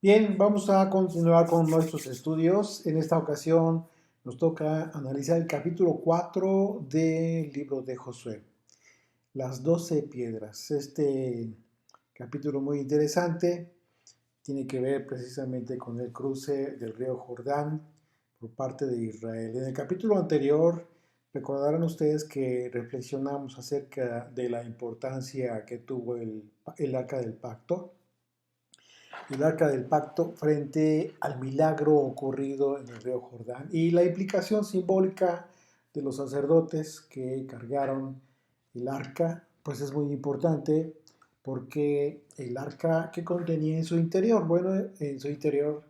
Bien, vamos a continuar con nuestros estudios. En esta ocasión nos toca analizar el capítulo 4 del libro de Josué, las 12 piedras. Este capítulo muy interesante tiene que ver precisamente con el cruce del río Jordán por parte de Israel. En el capítulo anterior, recordarán ustedes que reflexionamos acerca de la importancia que tuvo el arca del pacto, frente al milagro ocurrido en el río Jordán y la implicación simbólica de los sacerdotes que cargaron el arca, pues es muy importante porque el arca que contenía en su interior, bueno, en su interior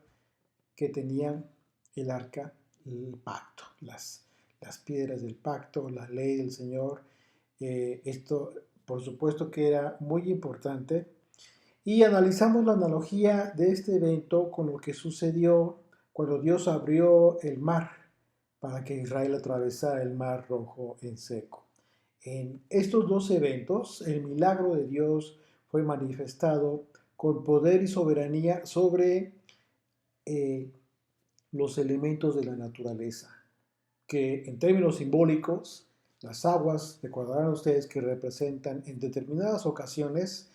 que tenía el arca, el pacto, las piedras del pacto, la ley del Señor. Esto, por supuesto que era muy importante y analizamos la analogía de este evento con lo que sucedió cuando Dios abrió el mar para que Israel atravesara el mar rojo en seco. En estos dos eventos, el milagro de Dios fue manifestado con poder y soberanía sobre eh, los elementos de la naturaleza, que en términos simbólicos, las aguas, recordarán ustedes que representan en determinadas ocasiones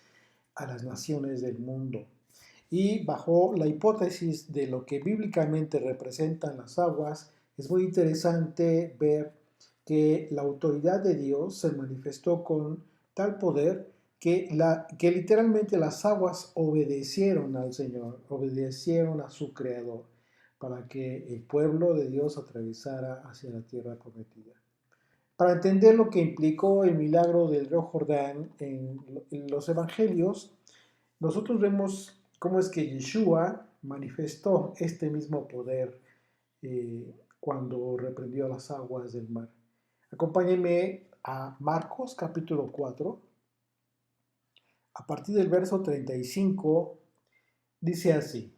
a las naciones del mundo. Y bajo la hipótesis de lo que bíblicamente representan las aguas, es muy interesante ver que la autoridad de Dios se manifestó con tal poder que literalmente las aguas obedecieron al Señor, obedecieron a su Creador, para que el pueblo de Dios atravesara hacia la tierra prometida. Para entender lo que implicó el milagro del río Jordán en los evangelios, nosotros vemos cómo es que Yeshua manifestó este mismo poder cuando reprendió las aguas del mar. Acompáñenme a Marcos capítulo 4, a partir del verso 35, dice así: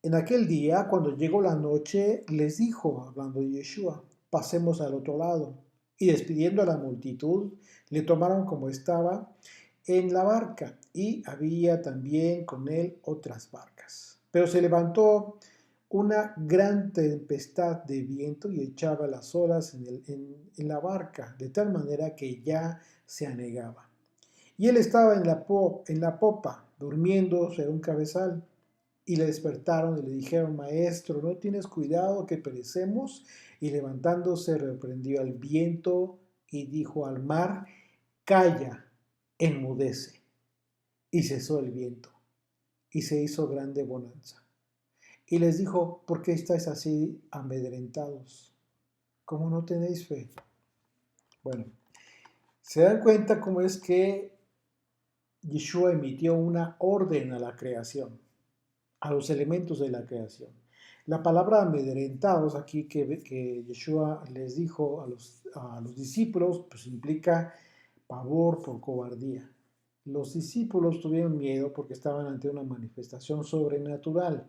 En aquel día, cuando llegó la noche, les dijo, hablando de Yeshua, pasemos al otro lado. Y despidiendo a la multitud, le tomaron como estaba en la barca, y había también con él otras barcas. Pero se levantó una gran tempestad de viento y echaba las olas en la barca, de tal manera que ya se anegaba. Y él estaba en la popa, durmiendo sobre un cabezal. Y le despertaron y le dijeron: Maestro, ¿no tienes cuidado que perecemos? Y levantándose reprendió al viento y dijo al mar: Calla, enmudece. Y cesó el viento y se hizo grande bonanza. Y les dijo: ¿Por qué estáis así amedrentados? ¿Cómo no tenéis fe? Bueno, se dan cuenta cómo es que Yeshua emitió una orden a la creación, a los elementos de la creación. La palabra amedrentados aquí que Yeshua les dijo a los discípulos, pues implica pavor por cobardía. Los discípulos tuvieron miedo porque estaban ante una manifestación sobrenatural.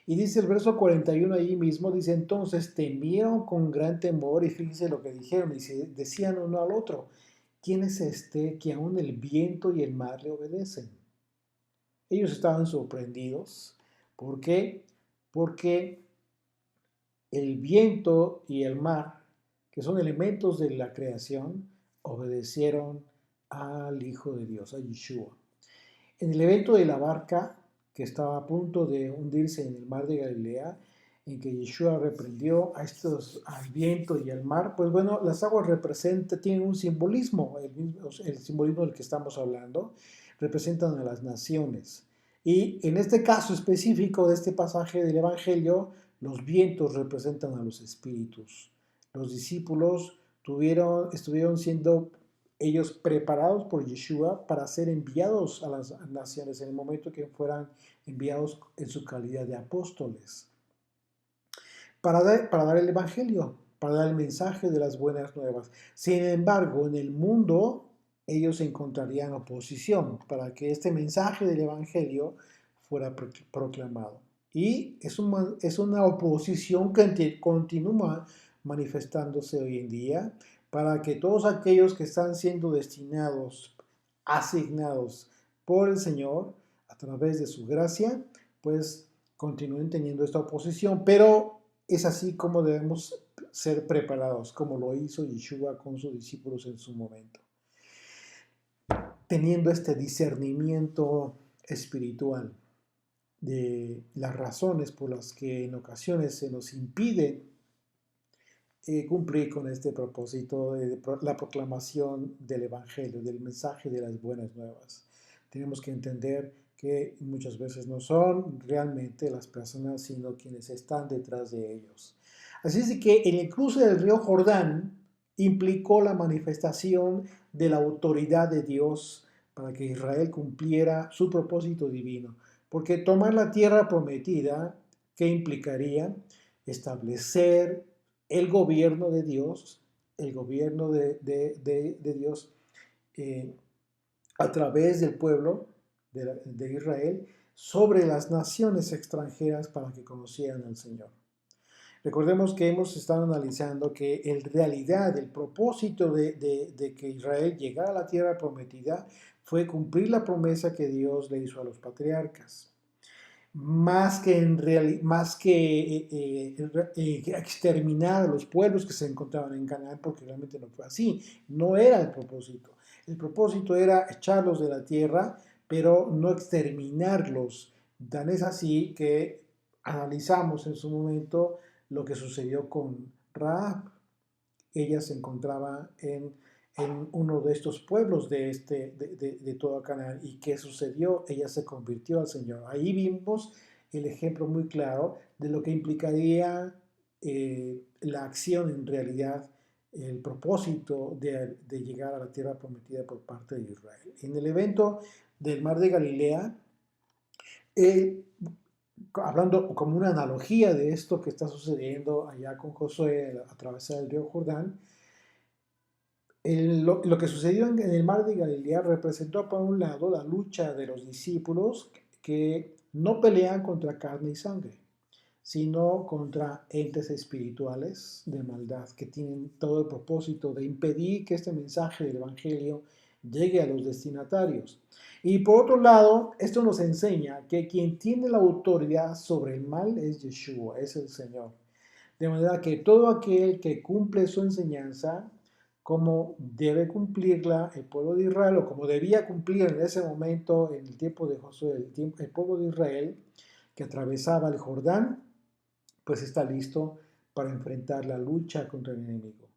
Y dice el verso 41 allí mismo, dice: entonces temieron con gran temor, y fíjense lo que dijeron, y se decían uno al otro: ¿quién es este que aún el viento y el mar le obedecen? Ellos estaban sorprendidos. ¿Por qué? Porque el viento y el mar, que son elementos de la creación, obedecieron al Hijo de Dios, a Yeshua. En el evento de la barca, que estaba a punto de hundirse en el mar de Galilea, en que Yeshua reprendió al viento y al mar, pues bueno, las aguas tienen un simbolismo, el simbolismo del que estamos hablando, representan a las naciones. Y en este caso específico de este pasaje del Evangelio, los vientos representan a los espíritus. Los discípulos estuvieron siendo ellos preparados por Yeshua para ser enviados a las naciones en el momento que fueran enviados en su calidad de apóstoles, para dar el Evangelio, para dar el mensaje de las buenas nuevas. Sin embargo, en el mundo ellos encontrarían oposición para que este mensaje del Evangelio fuera proclamado. Y es una oposición que continúa manifestándose hoy en día para que todos aquellos que están siendo destinados, asignados por el Señor a través de su gracia, pues continúen teniendo esta oposición, pero es así como debemos ser preparados, como lo hizo Yeshua con sus discípulos en su momento, teniendo este discernimiento espiritual de las razones por las que en ocasiones se nos impide cumplir con este propósito de la proclamación del Evangelio, del mensaje de las buenas nuevas. Tenemos que entender que muchas veces no son realmente las personas, sino quienes están detrás de ellos. Así es que en el cruce del río Jordán implicó la manifestación de la autoridad de Dios para que Israel cumpliera su propósito divino. Porque tomar la tierra prometida, ¿qué implicaría? Establecer el gobierno de Dios, el gobierno de Dios eh, a través del pueblo de Israel sobre las naciones extranjeras para que conocieran al Señor. Recordemos que hemos estado analizando que en realidad el propósito de que Israel llegara a la tierra prometida fue cumplir la promesa que Dios le hizo a los patriarcas. Más que, exterminar a los pueblos que se encontraban en Canaán, porque realmente no fue así, no era el propósito. El propósito era echarlos de la tierra, pero no exterminarlos. Tan es así que analizamos en su momento lo que sucedió con Rahab. Ella se encontraba en uno de estos pueblos de toda Canaán. ¿Y qué sucedió? Ella se convirtió al Señor. Ahí vimos el ejemplo muy claro de lo que implicaría la acción en realidad, el propósito de llegar a la tierra prometida por parte de Israel. En el evento del Mar de Galilea, hablando como una analogía de esto que está sucediendo allá con Josué al atravesar el río Jordán, lo que sucedió en el mar de Galilea representó por un lado la lucha de los discípulos que no pelean contra carne y sangre, sino contra entes espirituales de maldad que tienen todo el propósito de impedir que este mensaje del Evangelio llegue a los destinatarios. Y por otro lado, esto nos enseña que quien tiene la autoridad sobre el mal es Yeshua, es el Señor. De manera que todo aquel que cumple su enseñanza, como debe cumplirla el pueblo de Israel, o como debía cumplir en ese momento, en el tiempo de Josué, el pueblo de Israel, que atravesaba el Jordán, pues está listo para enfrentar la lucha contra el enemigo.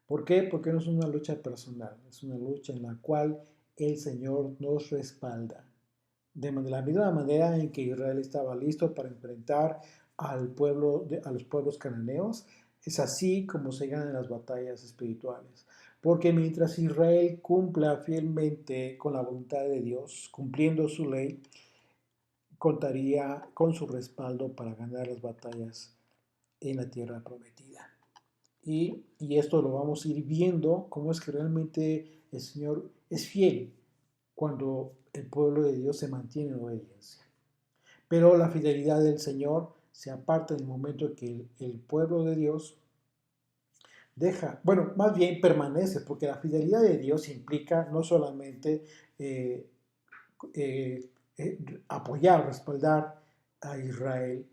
¿Por qué? Porque no es una lucha personal, es una lucha en la cual el Señor nos respalda. De la misma manera en que Israel estaba listo para enfrentar a los pueblos cananeos, es así como se ganan las batallas espirituales. Porque mientras Israel cumpla fielmente con la voluntad de Dios, cumpliendo su ley, contaría con su respaldo para ganar las batallas en la tierra prometida. Y esto lo vamos a ir viendo, cómo es que realmente el Señor es fiel cuando el pueblo de Dios se mantiene en obediencia. Pero la fidelidad del Señor se aparta en el momento en que el pueblo de Dios bueno, más bien permanece, porque la fidelidad de Dios implica no solamente eh, eh, apoyar, respaldar a Israel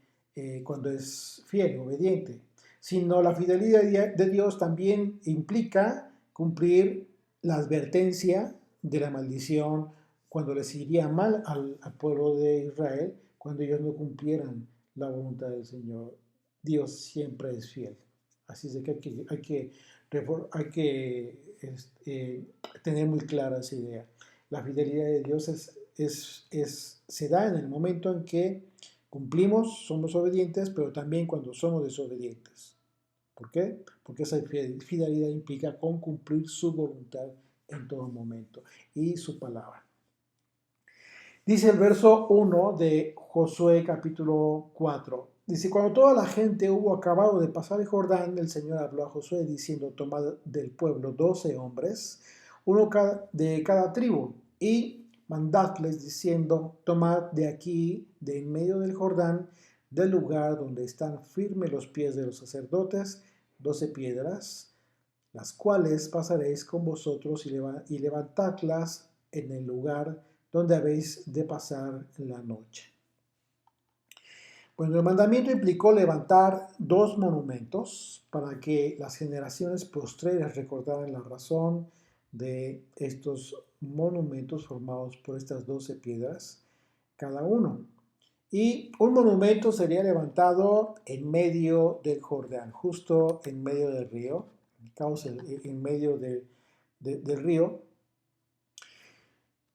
cuando es fiel, obediente, sino la fidelidad de Dios también implica cumplir la advertencia de la maldición cuando les iría mal al pueblo de Israel, cuando ellos no cumplieran la voluntad del Señor. Dios siempre es fiel. Así es que hay que tener muy clara esa idea. La fidelidad de Dios se da en el momento en que cumplimos, somos obedientes, pero también cuando somos desobedientes. ¿Por qué? Porque esa fidelidad implica con cumplir su voluntad en todo momento y su palabra. Dice el verso 1 de Josué capítulo 4. Dice, cuando toda la gente hubo acabado de pasar el Jordán, el Señor habló a Josué diciendo, tomad del pueblo 12 hombres, uno de cada tribu, y mandadles diciendo, tomad de aquí, de en medio del Jordán, del lugar donde están firmes los pies de los sacerdotes, 12 piedras, las cuales pasaréis con vosotros y levantadlas en el lugar donde habéis de pasar la noche. Bueno, el mandamiento implicó levantar dos monumentos para que las generaciones postreras recordaran la razón de estos monumentos formados por estas 12 piedras cada uno. Y un monumento sería levantado en medio del Jordán, justo en medio del río, en medio del río,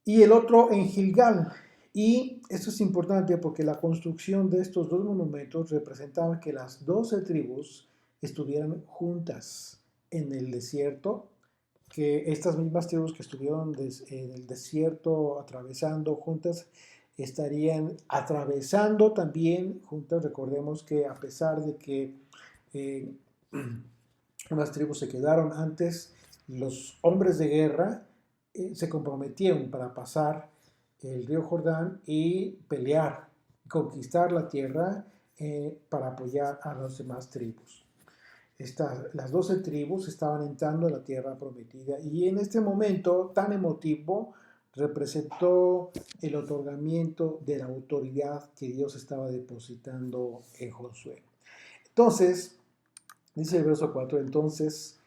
y el otro en Gilgal. Y esto es importante porque la construcción de estos dos monumentos representaba que las 12 tribus estuvieran juntas en el desierto, que estas mismas tribus que estuvieron en el desierto atravesando juntas, estarían atravesando también juntas. Recordemos que a pesar de que eh, unas tribus se quedaron antes, los hombres de guerra se comprometieron para pasar el río Jordán y pelear, conquistar la tierra para apoyar a las demás tribus. Las 12 tribus estaban entrando a la tierra prometida y en este momento tan emotivo representó el otorgamiento de la autoridad que Dios estaba depositando en Josué. Entonces, dice el verso 4, entonces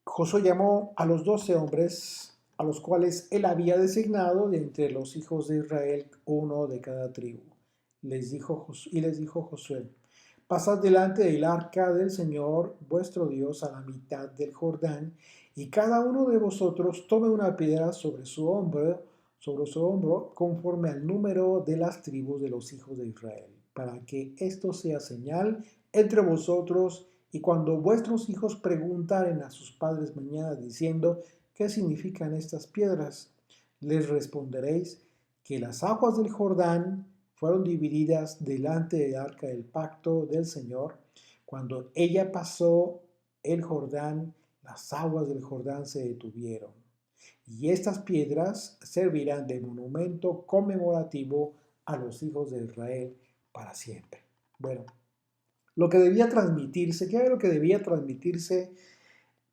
Josué llamó a los 12 hombres a los cuales él había designado de entre los hijos de Israel, uno de cada tribu. Les dijo Josué, pasad delante del arca del Señor vuestro Dios a la mitad del Jordán, y cada uno de vosotros tome una piedra sobre su hombro, conforme al número de las tribus de los hijos de Israel, para que esto sea señal entre vosotros, y cuando vuestros hijos preguntaren a sus padres mañana diciendo, ¿qué significan estas piedras? Les responderéis que las aguas del Jordán fueron divididas delante del arca del pacto del Señor. Cuando ella pasó el Jordán, las aguas del Jordán se detuvieron. Y estas piedras servirán de monumento conmemorativo a los hijos de Israel para siempre. Bueno, lo que debía transmitirse, ¿qué era lo que debía transmitirse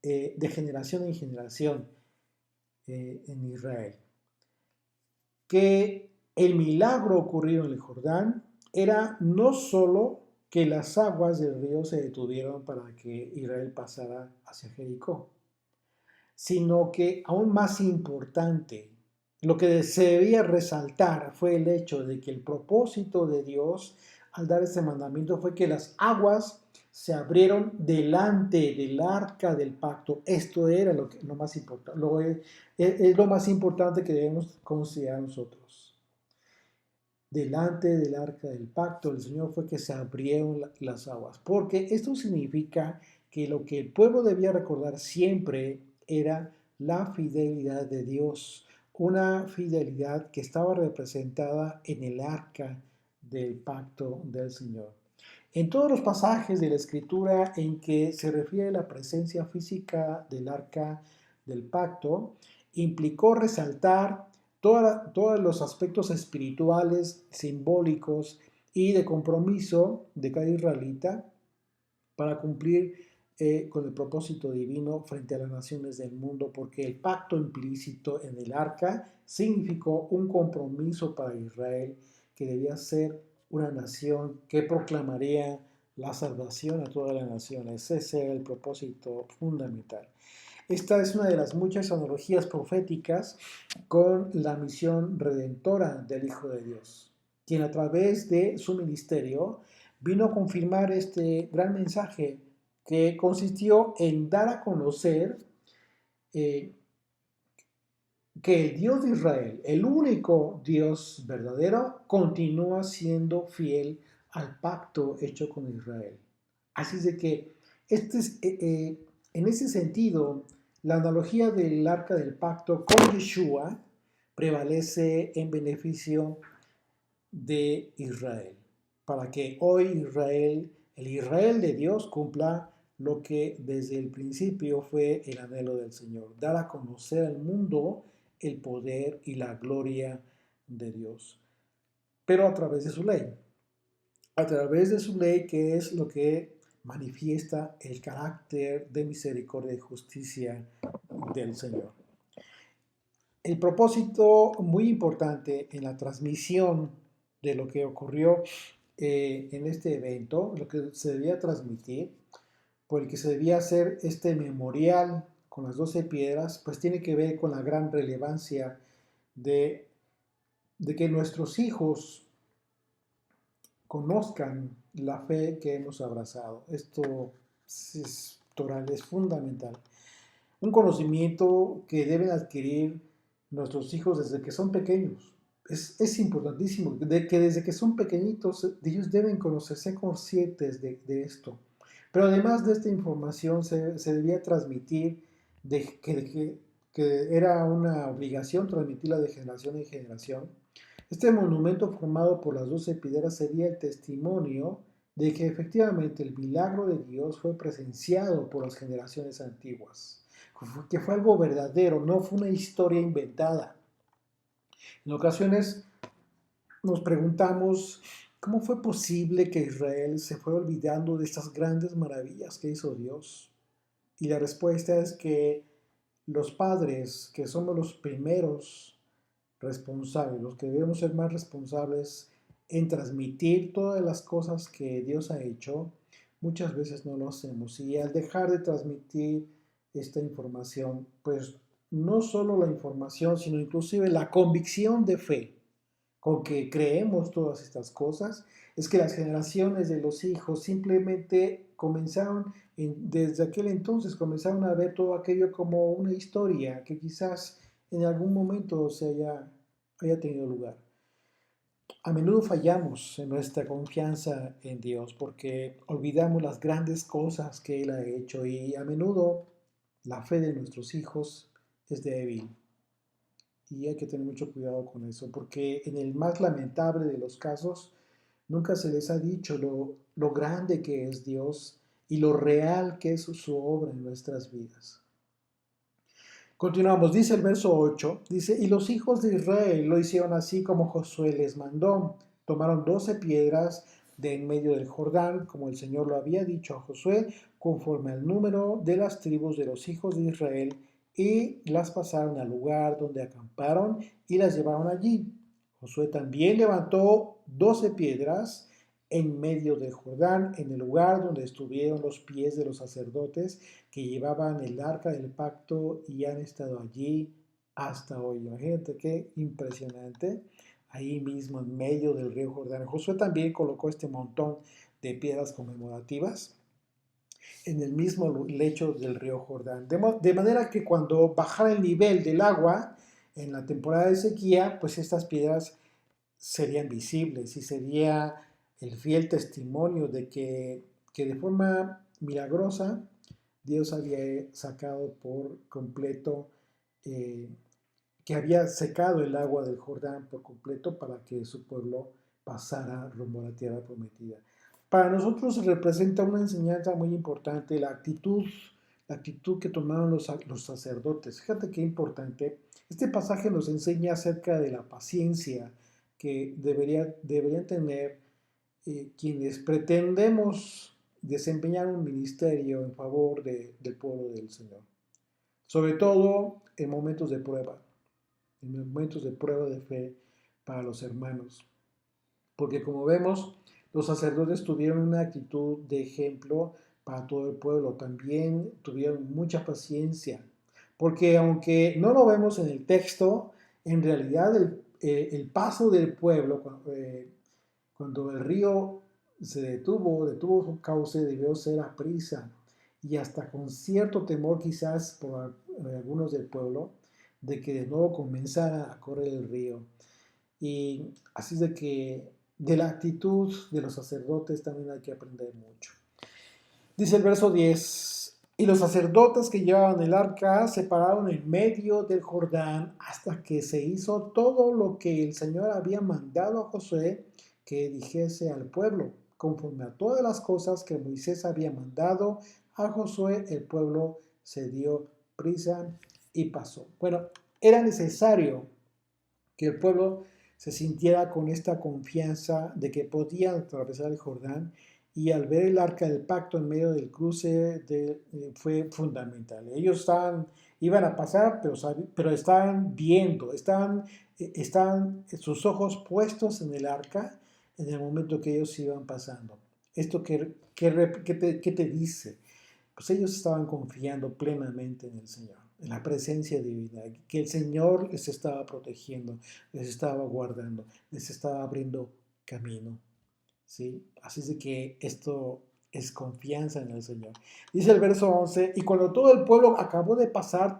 de generación en generación en Israel? Que el milagro ocurrido en el Jordán era no solo que las aguas del río se detuvieron para que Israel pasara hacia Jericó, sino que aún más importante, lo que se debía resaltar fue el hecho de que el propósito de Dios al dar este mandamiento fue que las aguas se abrieron delante del arca del pacto. Esto era lo más importante, es lo más importante que debemos considerar nosotros. Delante del arca del pacto, el Señor fue que se abrieron las aguas, porque esto significa que lo que el pueblo debía recordar siempre era la fidelidad de Dios, una fidelidad que estaba representada en el arca del pacto del Señor. En todos los pasajes de la Escritura en que se refiere a la presencia física del arca del pacto, implicó resaltar todos los aspectos espirituales, simbólicos y de compromiso de cada israelita para cumplir con el propósito divino frente a las naciones del mundo, porque el pacto implícito en el arca significó un compromiso para Israel que debía ser una nación que proclamaría la salvación a todas las naciones. Ese era el propósito fundamental. Esta es una de las muchas analogías proféticas con la misión redentora del Hijo de Dios, quien a través de su ministerio vino a confirmar este gran mensaje que consistió en dar a conocer que el Dios de Israel, el único Dios verdadero, continúa siendo fiel al pacto hecho con Israel. Así es de que en ese sentido, la analogía del arca del pacto con Yeshua prevalece en beneficio de Israel, para que hoy Israel, el Israel de Dios, cumpla lo que desde el principio fue el anhelo del Señor, dar a conocer al mundo el poder y la gloria de Dios, pero a través de su ley. A través de su ley, que es lo que manifiesta el carácter de misericordia y justicia del Señor. El propósito muy importante en la transmisión de lo que ocurrió en este evento, lo que se debía transmitir, por el que se debía hacer este memorial con las 12 piedras, pues tiene que ver con la gran relevancia de, de que nuestros hijos conozcan la fe que hemos abrazado. Esto es total, es fundamental. Un conocimiento que deben adquirir nuestros hijos desde que son pequeños. Es importantísimo de que desde que son pequeñitos ellos deben conocerse conscientes de esto. Pero además de esta información se debía transmitir que era una obligación transmitirla de generación en generación. Este monumento formado por las 12 piedras sería el testimonio de que efectivamente el milagro de Dios fue presenciado por las generaciones antiguas, que fue algo verdadero, no fue una historia inventada. En ocasiones nos preguntamos cómo fue posible que Israel se fue olvidando de estas grandes maravillas que hizo Dios. Y la respuesta es que los padres, que somos los primeros responsables, los que debemos ser más responsables en transmitir todas las cosas que Dios ha hecho, muchas veces no lo hacemos. Y al dejar de transmitir esta información, pues no solo la información, sino inclusive la convicción de fe con que creemos todas estas cosas, es que las generaciones de los hijos simplemente comenzaron, desde aquel entonces comenzaron a ver todo aquello como una historia que quizás en algún momento haya tenido lugar. A menudo fallamos en nuestra confianza en Dios porque olvidamos las grandes cosas que Él ha hecho y a menudo la fe de nuestros hijos es débil. Y hay que tener mucho cuidado con eso, porque en el más lamentable de los casos, nunca se les ha dicho lo grande que es Dios y lo real que es su obra en nuestras vidas. Continuamos, dice el verso 8, dice, y los hijos de Israel lo hicieron así como Josué les mandó. Tomaron 12 piedras de en medio del Jordán, como el Señor lo había dicho a Josué, conforme al número de las tribus de los hijos de Israel, y las pasaron al lugar donde acamparon y las llevaron allí. Josué también levantó 12 piedras en medio del Jordán, en el lugar donde estuvieron los pies de los sacerdotes que llevaban el arca del pacto y han estado allí hasta hoy. Imagínate qué impresionante. Ahí mismo, en medio del río Jordán. Josué también colocó este montón de piedras conmemorativas en el mismo lecho del río Jordán. De manera que cuando bajara el nivel del agua en la temporada de sequía, pues estas piedras serían visibles y sería el fiel testimonio que de forma milagrosa Dios había sacado por completo, que había secado el agua del Jordán por completo para que su pueblo pasara rumbo a la tierra prometida. Para nosotros representa una enseñanza muy importante la actitud que tomaron los sacerdotes. Fíjate qué importante. Este pasaje nos enseña acerca de la paciencia que deberían tener quienes pretendemos desempeñar un ministerio en favor del pueblo del Señor. Sobre todo en momentos de prueba de fe para los hermanos. Porque como vemos, los sacerdotes tuvieron una actitud de ejemplo para todo el pueblo. También tuvieron mucha paciencia. Porque aunque no lo vemos en el texto, en realidad el paso del pueblo, cuando el río se detuvo su cauce, debió ser a prisa y hasta con cierto temor quizás por algunos del pueblo de que de nuevo comenzara a correr el río. Y así es de que de la actitud de los sacerdotes también hay que aprender mucho. Dice el verso 10, y los sacerdotes que llevaban el arca se pararon en medio del Jordán hasta que se hizo todo lo que el Señor había mandado a Josué que dijese al pueblo. Conforme a todas las cosas que Moisés había mandado a Josué, el pueblo se dio prisa y pasó. Bueno, era necesario que el pueblo se sintiera con esta confianza de que podían atravesar el Jordán y al ver el arca del pacto en medio del cruce fue fundamental. Ellos estaban Iban a pasar, pero estaban viendo, estaban sus ojos puestos en el arca en el momento que ellos iban pasando. ¿Esto qué te dice? Pues ellos estaban confiando plenamente en el Señor, en la presencia divina, que el Señor les estaba protegiendo, les estaba guardando, les estaba abriendo camino. ¿Sí? Así es de que esto es confianza en el Señor. Dice el verso 11, y cuando todo el pueblo acabó de pasar,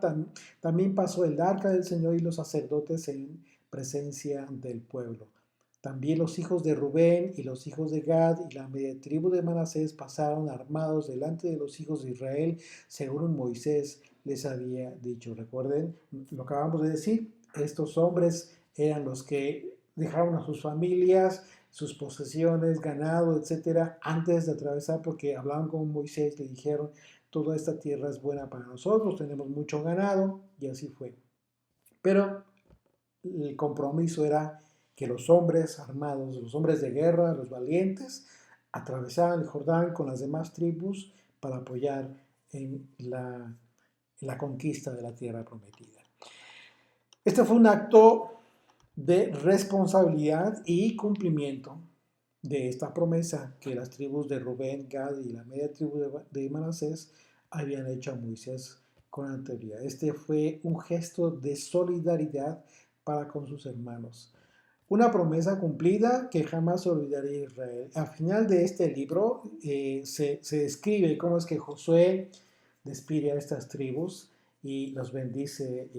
también pasó el arca del Señor y los sacerdotes en presencia del pueblo. También los hijos de Rubén y los hijos de Gad y la media tribu de Manasés pasaron armados delante de los hijos de Israel, según Moisés les había dicho. Recuerden, lo acabamos de decir, estos hombres eran los que dejaron a sus familias, sus posesiones, ganado, etcétera, antes de atravesar, porque hablaban con Moisés, le dijeron, toda esta tierra es buena para nosotros, tenemos mucho ganado, y así fue. Pero el compromiso era que los hombres armados, los hombres de guerra, los valientes, atravesaran el Jordán con las demás tribus para apoyar en la conquista de la tierra prometida. Este fue un acto de responsabilidad y cumplimiento de esta promesa que las tribus de Rubén, Gad y la media tribu de Manasés habían hecho a Moisés con anterioridad. Este fue un gesto de solidaridad para con sus hermanos. Una promesa cumplida que jamás olvidaría Israel. Al final de este libro se describe cómo es que Josué despide a estas tribus y los bendice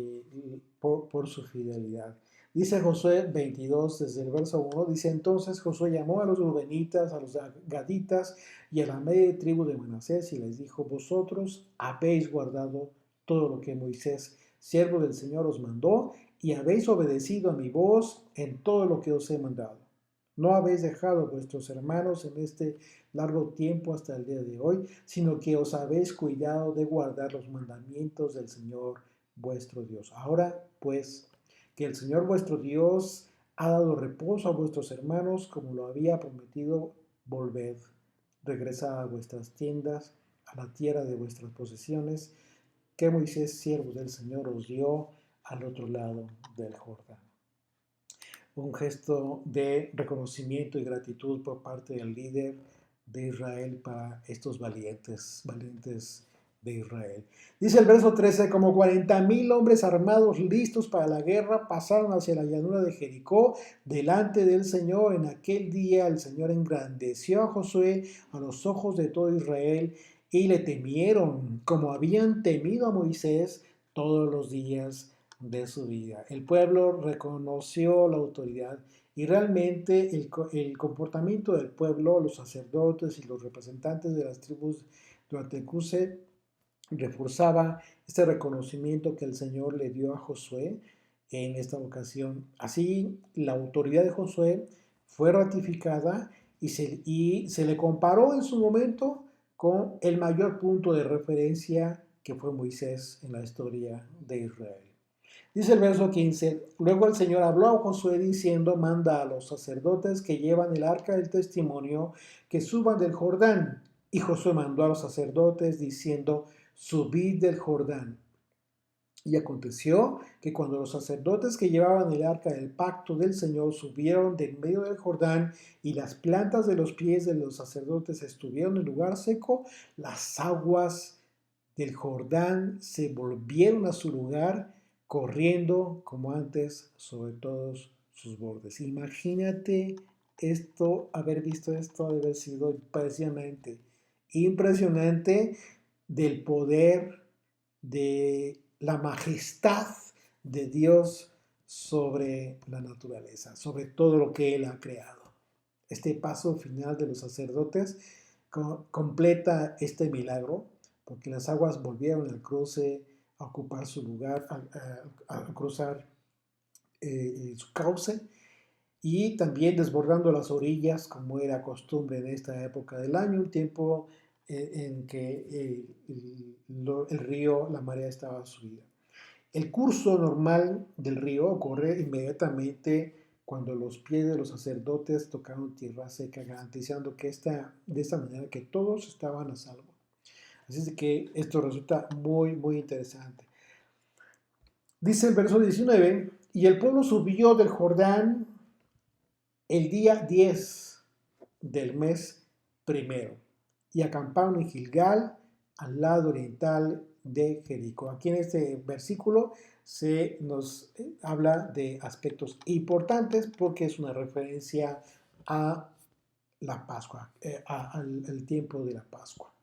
por su fidelidad. Dice Josué 22, desde el verso 1, dice, entonces Josué llamó a los rubenitas, a los gaditas y a la media tribu de Manasés y les dijo, vosotros habéis guardado todo lo que Moisés, siervo del Señor, os mandó y habéis obedecido a mi voz en todo lo que os he mandado. No habéis dejado a vuestros hermanos en este largo tiempo hasta el día de hoy, sino que os habéis cuidado de guardar los mandamientos del Señor vuestro Dios. Ahora, pues, que el Señor vuestro Dios ha dado reposo a vuestros hermanos como lo había prometido, volved, regresad a vuestras tiendas, a la tierra de vuestras posesiones, que Moisés, siervo del Señor, os dio al otro lado del Jordán. Un gesto de reconocimiento y gratitud por parte del líder de Israel para estos valientes de Israel. Dice el verso 13, como 40,000 hombres armados listos para la guerra pasaron hacia la llanura de Jericó delante del Señor. En aquel día el Señor engrandeció a Josué a los ojos de todo Israel y le temieron como habían temido a Moisés todos los días de su vida. El pueblo reconoció la autoridad y realmente el comportamiento del pueblo, los sacerdotes y los representantes de las tribus durante el cruce reforzaba este reconocimiento que el Señor le dio a Josué en esta ocasión. Así, la autoridad de Josué fue ratificada y se le comparó en su momento con el mayor punto de referencia que fue Moisés en la historia de Israel. Dice el verso 15, luego el Señor habló a Josué diciendo, manda a los sacerdotes que llevan el arca del testimonio que suban del Jordán. Y Josué mandó a los sacerdotes diciendo, subid del Jordán. Y aconteció que cuando los sacerdotes que llevaban el arca del pacto del Señor subieron del medio del Jordán y las plantas de los pies de los sacerdotes estuvieron en lugar seco, las aguas del Jordán se volvieron a su lugar, corriendo como antes sobre todos sus bordes. Imagínate esto, haber visto esto, debe haber sido impresionante del poder, de la majestad de Dios sobre la naturaleza, sobre todo lo que Él ha creado. Este paso final de los sacerdotes completa este milagro, porque las aguas volvieron al cruce a ocupar su lugar, a cruzar su cauce, y también desbordando las orillas, como era costumbre en esta época del año, un tiempo en que el río, la marea estaba subida. El curso normal del río ocurre inmediatamente cuando los pies de los sacerdotes tocaron tierra seca, garantizando que de esta manera que todos estaban a salvo. Así es que esto resulta muy, muy interesante. Dice el verso 19, y el pueblo subió del Jordán el día 10 del mes primero y acamparon en Gilgal, al lado oriental de Jericó. Aquí en este versículo se nos habla de aspectos importantes porque es una referencia a la Pascua, al tiempo de la Pascua.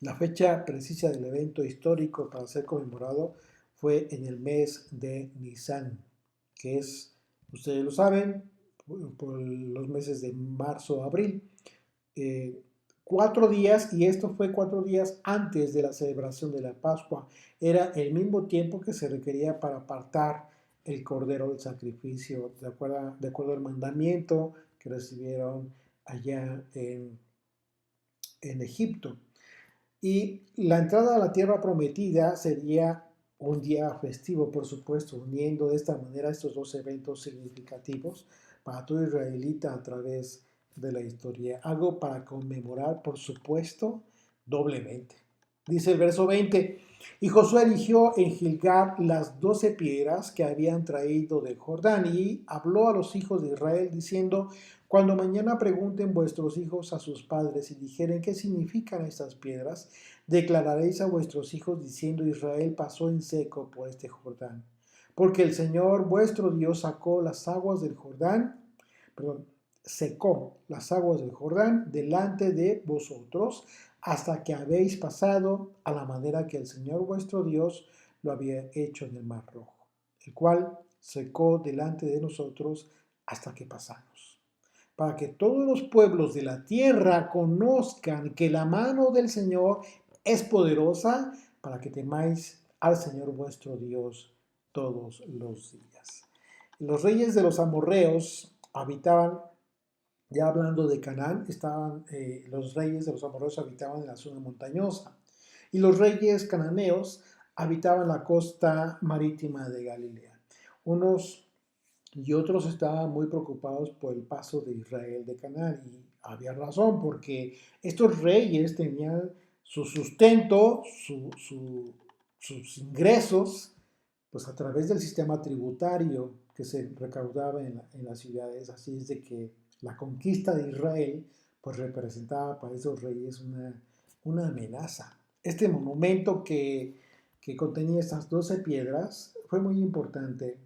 La fecha precisa del evento histórico para ser conmemorado fue en el mes de Nisan, que es, ustedes lo saben, por los meses de marzo a abril. 4 días, y esto fue 4 días antes de la celebración de la Pascua. Era el mismo tiempo que se requería para apartar el cordero del sacrificio, de acuerdo al mandamiento que recibieron allá en Egipto. Y la entrada a la tierra prometida sería un día festivo, por supuesto, uniendo de esta manera estos dos eventos significativos para todo israelita a través de la historia. Algo para conmemorar, por supuesto, doblemente. Dice el verso 20, y Josué eligió en Gilgal las 12 piedras que habían traído del Jordán y habló a los hijos de Israel diciendo, cuando mañana pregunten vuestros hijos a sus padres y dijeren qué significan estas piedras, declararéis a vuestros hijos diciendo, Israel pasó en seco por este Jordán. Porque el Señor vuestro Dios sacó las aguas del Jordán, perdón, secó las aguas del Jordán delante de vosotros hasta que habéis pasado a la manera que el Señor vuestro Dios lo había hecho en el Mar Rojo, el cual secó delante de nosotros hasta que pasamos, para que todos los pueblos de la tierra conozcan que la mano del Señor es poderosa, para que temáis al Señor vuestro Dios todos los días. Los reyes de los amorreos habitaban, ya hablando de Canaán, los reyes de los amorreos habitaban en la zona montañosa y los reyes cananeos habitaban la costa marítima de Galilea. Unos y otros estaban muy preocupados por el paso de Israel de Canaán y había razón porque estos reyes tenían su sustento, sus ingresos, pues a través del sistema tributario que se recaudaba en las ciudades. Así es de que la conquista de Israel pues representaba para esos reyes una amenaza. Este monumento que contenía estas 12 piedras fue muy importante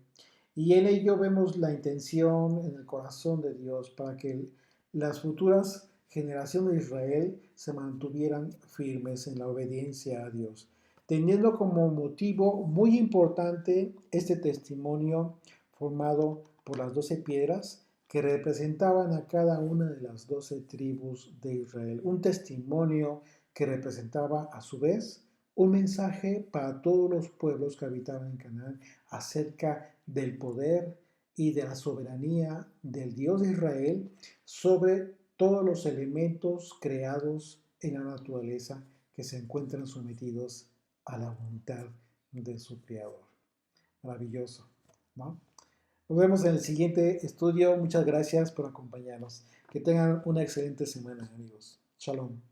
y en ello vemos la intención en el corazón de Dios para que las futuras generaciones de Israel se mantuvieran firmes en la obediencia a Dios, teniendo como motivo muy importante este testimonio formado por las 12 piedras que representaban a cada una de las 12 tribus de Israel. Un testimonio que representaba a su vez un mensaje para todos los pueblos que habitaban en Canaán acerca del poder y de la soberanía del Dios de Israel sobre todos los elementos creados en la naturaleza que se encuentran sometidos a la voluntad de su Creador. Maravilloso, ¿no? Nos vemos en el siguiente estudio. Muchas gracias por acompañarnos. Que tengan una excelente semana, amigos. Shalom.